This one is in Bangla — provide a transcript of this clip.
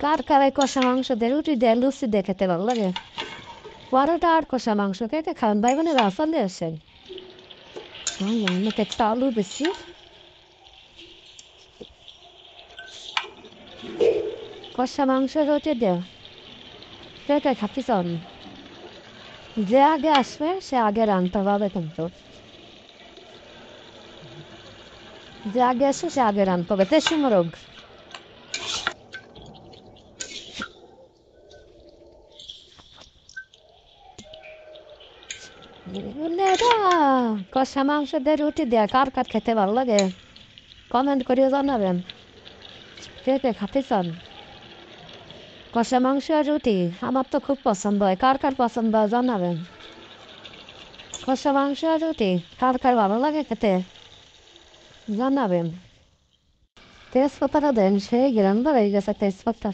কার কার এই কষা মাংস দিয়ে রুটি দিয়ে লুচি দিয়ে খেতে ভালো লাগে? পরোটা আর কষা মাংস কে কে খান? ভাই বোনের আসলে আসেন আমাকে একটা আলু বেশি কষা মাংস রুটি দিয়ে কে কে খাতে চান? যে আগে আসবে সে আগে রান্নতে পারবে কিন্তু যে আগে আসে সে আগে রান্নতে হবে তেসি মোরগ কষা মাংস দিয়ে রুটি দিয়ে কার কার খেতে ভালো লাগে কমেন্ট করে জানাবেন কে কে খাতে চান? কষা মাংস আর রুটি আমার তো খুব পছন্দ হয়, কার কার পছন্দ হয় জানাবেন। কষা মাংস আর রুটি কার কার ভালো লাগে খেতে জানাবেন। তেজপাতাটা দেন, সেই গ্রাম বাড়াই গেছে তেজপাতা।